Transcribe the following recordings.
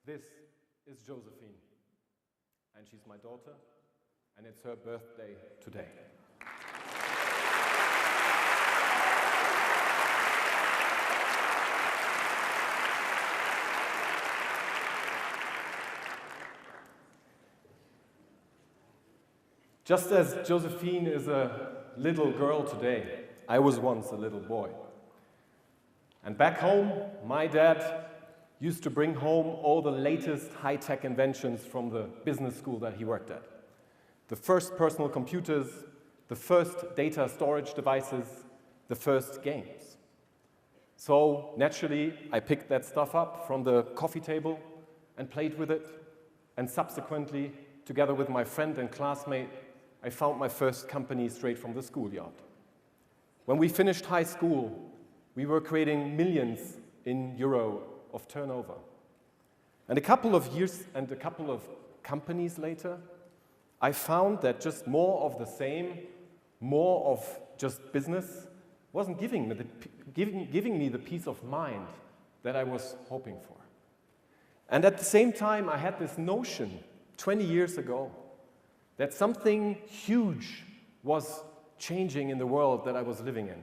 This is Josephine, and she's my daughter, and it's her birthday today. Just as Josephine is a little girl today, I was once a little boy. And back home, my dad used to bring home all the latest high-tech inventions from the business school that he worked at. The first personal computers, the first data storage devices, the first games. So naturally, I picked that stuff up from the coffee table and played with it. And subsequently, together with my friend and classmate, I found my first company straight from the schoolyard. When we finished high school, we were creating millions in euro of turnover. And a couple of years and a couple of companies later, I found that just more of the same, more of just business, wasn't giving me the peace of mind that I was hoping for. And at the same time, I had this notion 20 years ago that something huge was changing in the world that I was living in.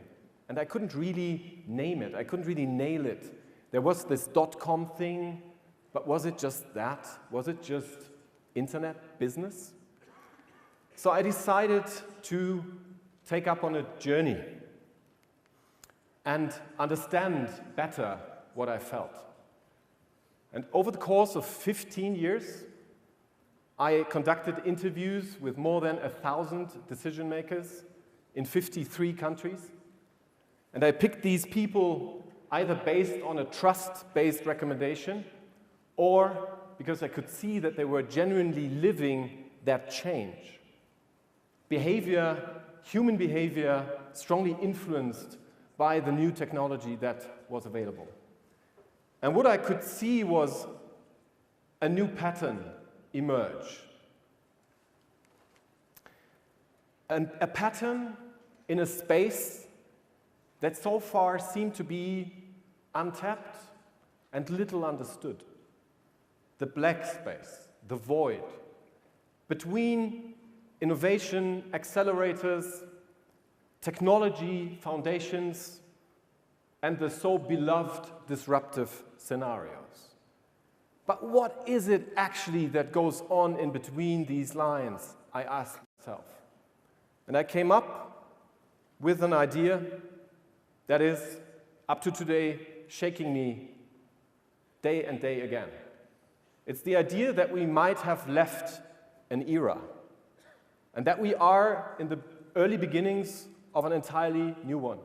And I couldn't really name it. I couldn't really nail it. There was this .com thing, but was it just that? Was it just internet business? So I decided to take up on a journey and understand better what I felt. And over the course of 15 years, I conducted interviews with more than 1,000 decision makers in 53 countries. And I picked these people either based on a trust-based recommendation or because I could see that they were genuinely living that change. Human behavior, strongly influenced by the new technology that was available. And what I could see was a new pattern emerge. And a pattern in a space that so far seemed to be untapped and little understood. The black space, the void, between innovation accelerators, technology foundations, and the so beloved disruptive scenarios. But what is it actually that goes on in between these lines, I asked myself. And I came up with an idea that is, up to today, shaking me day and day again. It's the idea that we might have left an era, and that we are in the early beginnings of an entirely new one,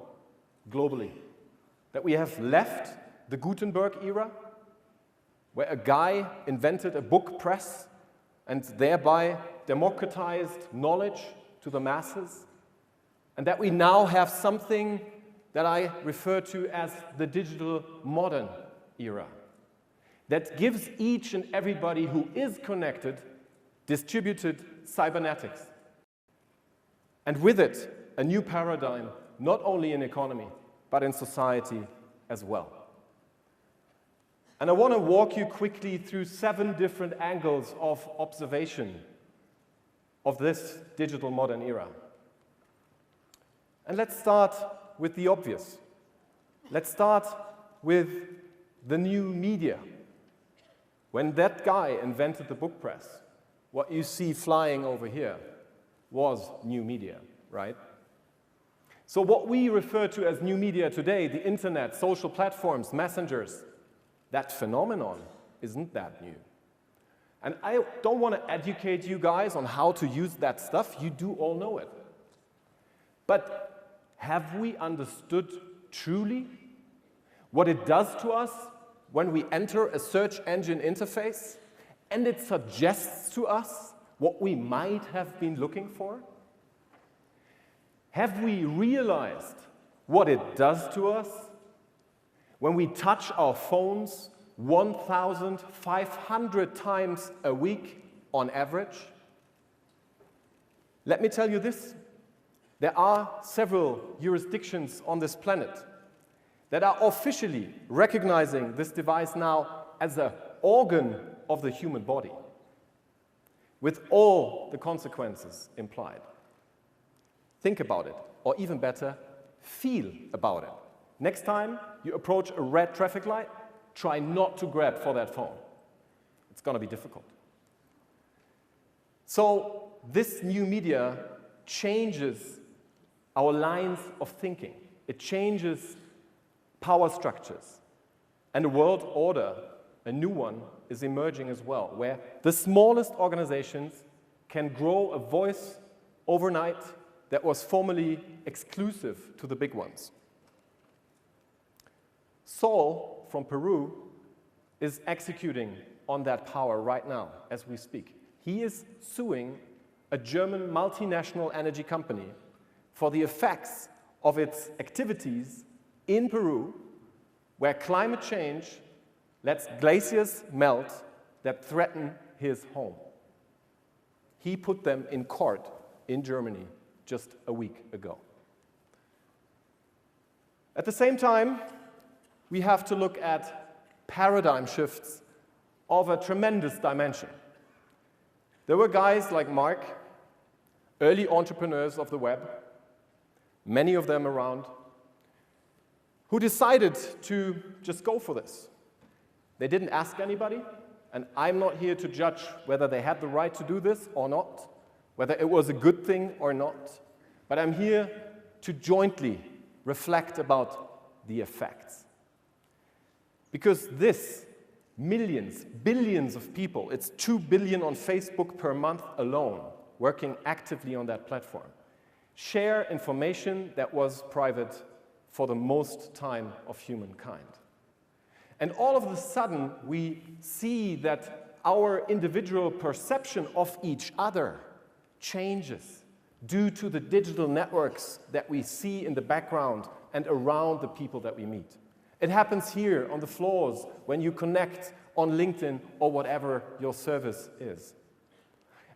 globally. That we have left the Gutenberg era, where a guy invented a book press and thereby democratized knowledge to the masses, and that we now have something that I refer to as the digital modern era, that gives each and everybody who is connected distributed cybernetics. And with it, a new paradigm, not only in economy, but in society as well. And I want to walk you quickly through 7 different angles of observation of this digital modern era. And let's start with the obvious. Let's start with the new media. When that guy invented the book press, what you see flying over here was new media, right? So what we refer to as new media today, the internet, social platforms, messengers, that phenomenon isn't that new. And I don't want to educate you guys on how to use that stuff. You do all know it. But have we understood truly what it does to us when we enter a search engine interface and it suggests to us what we might have been looking for? Have we realized what it does to us when we touch our phones 1,500 times a week on average? Let me tell you this. There are several jurisdictions on this planet that are officially recognizing this device now as an organ of the human body, with all the consequences implied. Think about it, or even better, feel about it. Next time you approach a red traffic light, try not to grab for that phone. It's going to be difficult. So this new media changes our lines of thinking. It changes power structures. And a world order, a new one, is emerging as well, where the smallest organizations can grow a voice overnight that was formerly exclusive to the big ones. Saul from Peru is executing on that power right now as we speak. He is suing a German multinational energy company for the effects of its activities in Peru, where climate change lets glaciers melt that threaten his home. He put them in court in Germany just a week ago. At the same time, we have to look at paradigm shifts of a tremendous dimension. There were guys like Mark, early entrepreneurs of the web, many of them around, who decided to just go for this. They didn't ask anybody, and I'm not here to judge whether they had the right to do this or not, whether it was a good thing or not, but I'm here to jointly reflect about the effects. Because this, millions, billions of people, it's 2 billion on Facebook per month alone, working actively on that platform, share information that was private for the most time of humankind. And all of a sudden, we see that our individual perception of each other changes due to the digital networks that we see in the background and around the people that we meet. It happens here on the floors when you connect on LinkedIn or whatever your service is.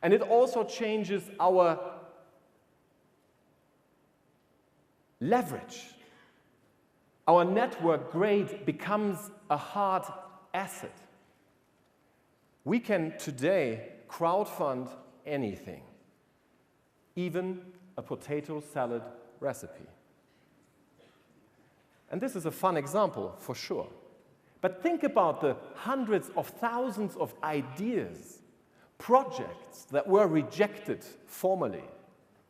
And it also changes our leverage. Our network grade becomes a hard asset. We can today crowdfund anything, even a potato salad recipe. And this is a fun example, for sure. But think about the hundreds of thousands of ideas, projects that were rejected formally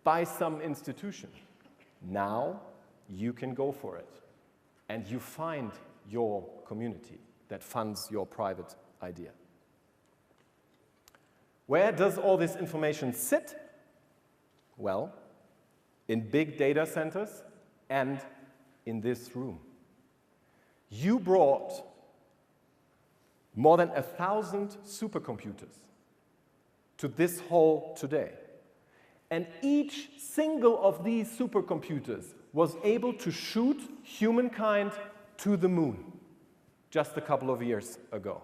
by some institution. Now you can go for it, and you find your community that funds your private idea. Where does all this information sit? Well, in big data centers and in this room. You brought more than 1,000 supercomputers to this hall today. And each single of these supercomputers was able to shoot humankind to the moon just a couple of years ago.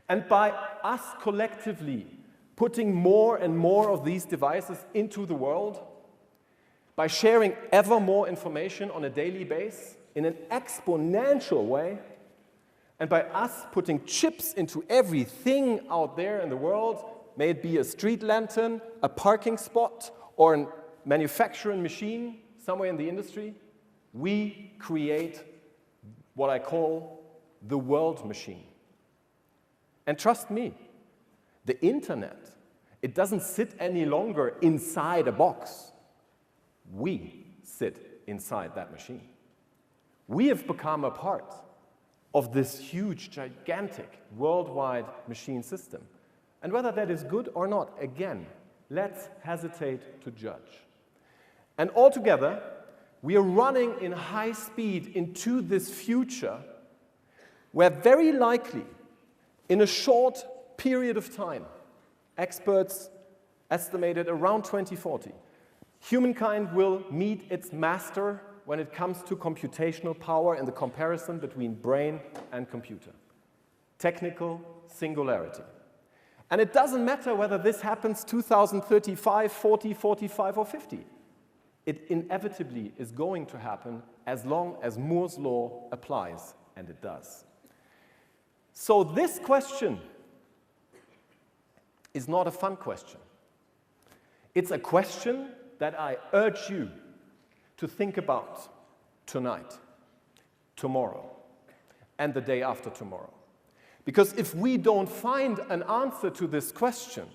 And by us collectively putting more and more of these devices into the world, by sharing ever more information on a daily basis in an exponential way, and by us putting chips into everything out there in the world, may it be a street lantern, a parking spot, or a manufacturing machine somewhere in the industry, we create what I call the world machine. And trust me, the internet, it doesn't sit any longer inside a box. We sit inside that machine. We have become a part of this huge, gigantic, worldwide machine system. And whether that is good or not, again, let's hesitate to judge. And altogether, we are running in high speed into this future where very likely, in a short period of time, experts estimated around 2040, humankind will meet its master when it comes to computational power in the comparison between brain and computer. Technical singularity. And it doesn't matter whether this happens 2035, 40, 45, or 50. It inevitably is going to happen as long as Moore's law applies, and it does. So this question is not a fun question. It's a question that I urge you to think about tonight, tomorrow, and the day after tomorrow. Because if we don't find an answer to this question,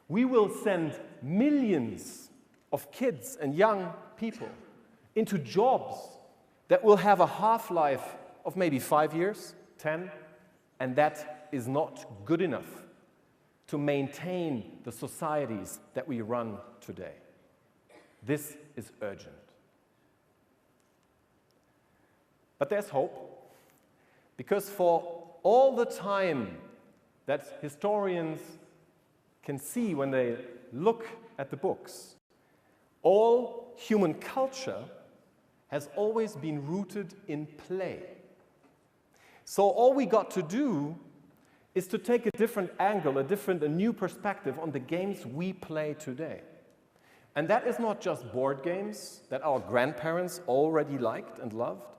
we will send millions of kids and young people into jobs that will have a half-life of maybe 5 years, 10, and that is not good enough to maintain the societies that we run today. This is urgent. But there's hope, because for all the time that historians can see when they look at the books, all human culture has always been rooted in play. So all we got to do is to take a different angle, a new perspective on the games we play today. And that is not just board games that our grandparents already liked and loved,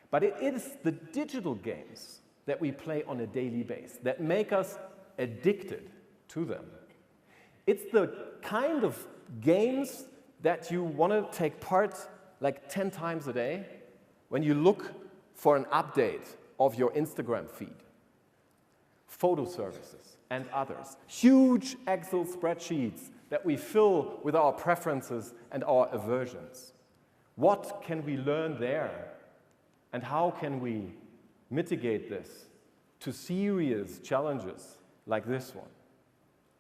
but it is the digital games that we play on a daily basis that make us addicted to them. It's the kind of games that you want to take part like 10 times a day when you look for an update of your Instagram feed, photo services, and others. Huge Excel spreadsheets that we fill with our preferences and our aversions. What can we learn there? And how can we mitigate this to serious challenges like this one?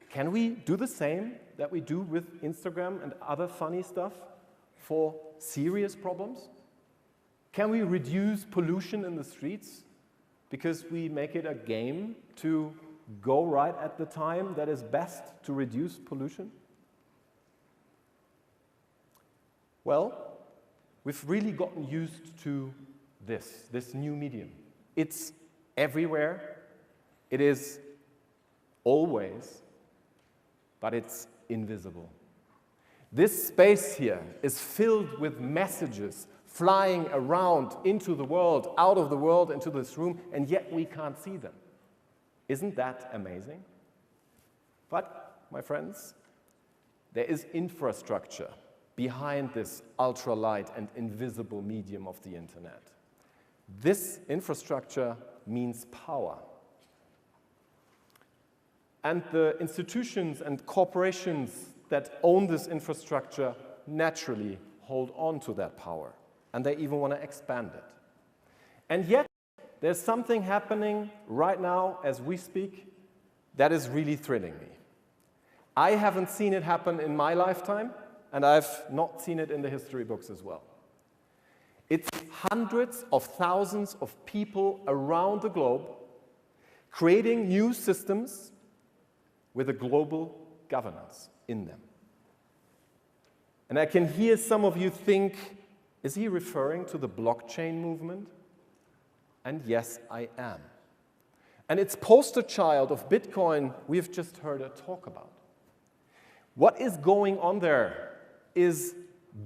Can we do the same that we do with Instagram and other funny stuff for serious problems? Can we reduce pollution in the streets because we make it a game to go right at the time that is best to reduce pollution? Well, we've really gotten used to this new medium. It's everywhere, it is always, but it's invisible. This space here is filled with messages flying around into the world, out of the world, into this room, and yet we can't see them. Isn't that amazing? But, my friends, there is infrastructure behind this ultralight and invisible medium of the internet. This infrastructure means power. And the institutions and corporations that own this infrastructure naturally hold on to that power, and they even want to expand it. And yet, there's something happening right now as we speak that is really thrilling me. I haven't seen it happen in my lifetime, and I've not seen it in the history books as well. It's hundreds of thousands of people around the globe creating new systems with a global governance in them. And I can hear some of you think, is he referring to the blockchain movement? And yes, I am. And its poster child of Bitcoin we've just heard a talk about. What is going on there is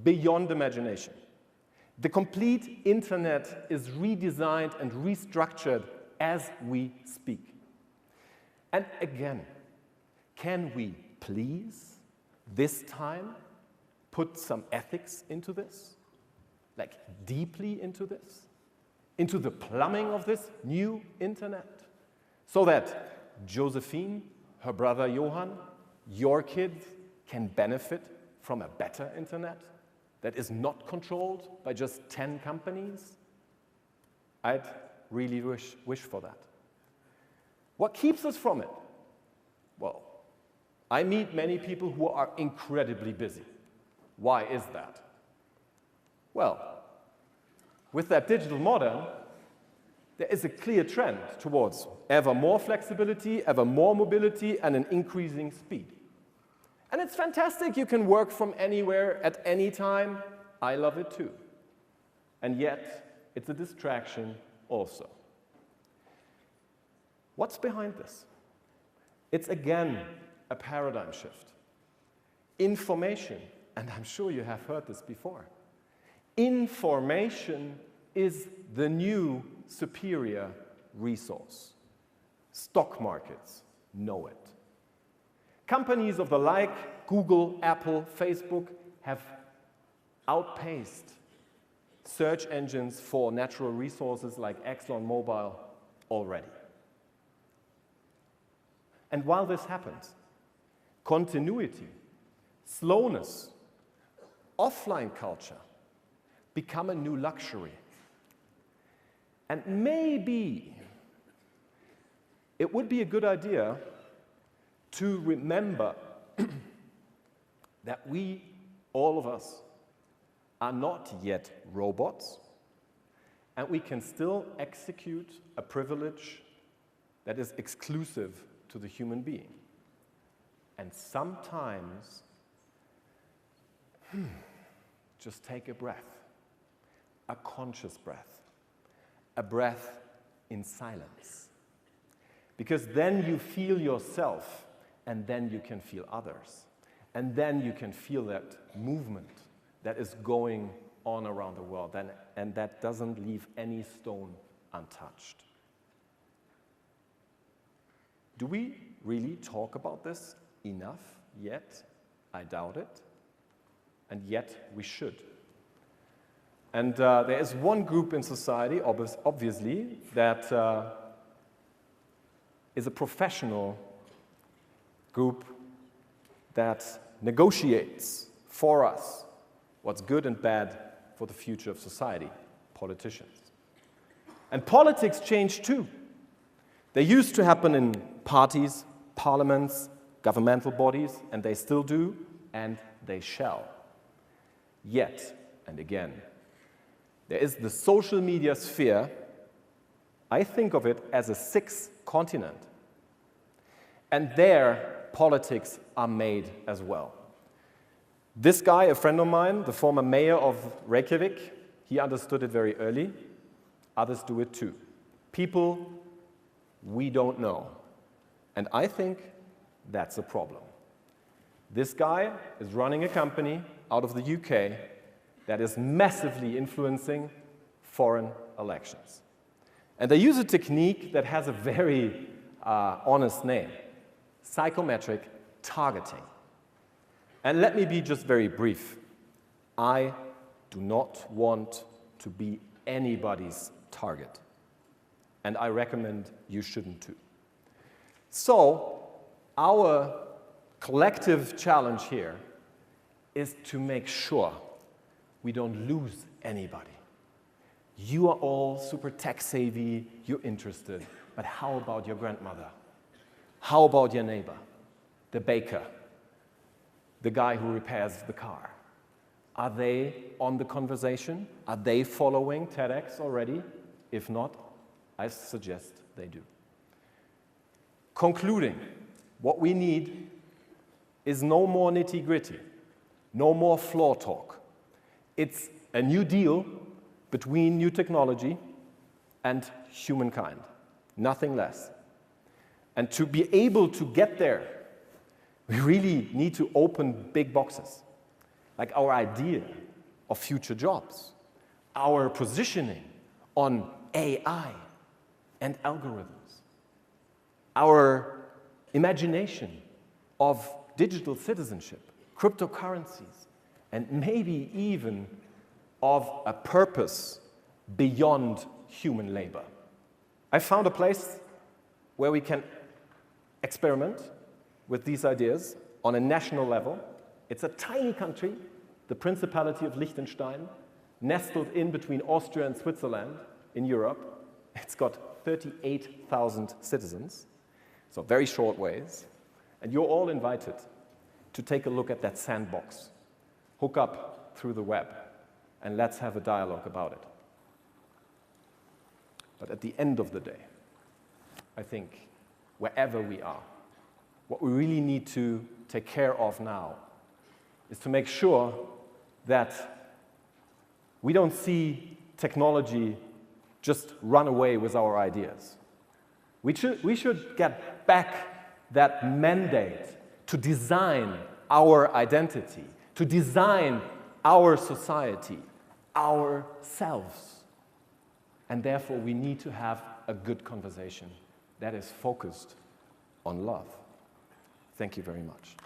beyond imagination. The complete internet is redesigned and restructured as we speak. And again, can we please, this time, put some ethics into this? Like deeply into this? Into the plumbing of this new internet? So that Josephine, her brother Johann, your kids can benefit from a better internet that is not controlled by just 10 companies? I'd really wish for that. What keeps us from it? Well, I meet many people who are incredibly busy. Why is that? Well, with that digital modern, there is a clear trend towards ever more flexibility, ever more mobility, and an increasing speed. And it's fantastic. You can work from anywhere at any time. I love it too. And yet, it's a distraction also. What's behind this? It's again a paradigm shift. Information, and I'm sure you have heard this before, information is the new superior resource. Stock markets know it. Companies of the like, Google, Apple, Facebook, have outpaced search engines for natural resources like ExxonMobil already. And while this happens, continuity, slowness, offline culture become a new luxury. And maybe it would be a good idea to remember that we, all of us, are not yet robots, and we can still execute a privilege that is exclusive to the human being. And sometimes, just take a breath, a conscious breath, a breath in silence. Because then you feel yourself, and then you can feel others. And then you can feel that movement that is going on around the world, and that doesn't leave any stone untouched. Do we really talk about this enough yet? I doubt it. And yet we should. And there is one group in society, obviously, that is a professional group that negotiates for us what's good and bad for the future of society, politicians. And politics change too. They used to happen in parties, parliaments, governmental bodies, and they still do, and they shall. Yet, and again, there is the social media sphere. I think of it as a sixth continent. And there, politics are made as well. This guy, a friend of mine, the former mayor of Reykjavik, he understood it very early. Others do it too. People we don't know. And I think that's a problem. This guy is running a company out of the UK that is massively influencing foreign elections. And they use a technique that has a very honest name: psychometric targeting. And let me be just very brief. I do not want to be anybody's target. And I recommend you shouldn't too. So, our collective challenge here is to make sure we don't lose anybody. You are all super tech savvy, you're interested, but how about your grandmother? How about your neighbor, the baker, the guy who repairs the car? Are they on the conversation? Are they following TEDx already? If not, I suggest they do. Concluding, what we need is no more nitty-gritty, no more floor talk. It's a new deal between new technology and humankind, nothing less. And to be able to get there, we really need to open big boxes, like our idea of future jobs, our positioning on AI and algorithms, our imagination of digital citizenship, cryptocurrencies, and maybe even of a purpose beyond human labor. I found a place where we can experiment with these ideas on a national level. It's a tiny country, the Principality of Liechtenstein, nestled in between Austria and Switzerland in Europe. It's got 38,000 citizens, so very short ways. And you're all invited to take a look at that sandbox, hook up through the web, and let's have a dialogue about it. But at the end of the day, I think wherever we are, what we really need to take care of now is to make sure that we don't see technology just run away with our ideas. We should get back that mandate to design our identity, to design our society, ourselves. And therefore, we need to have a good conversation that is focused on love. Thank you very much.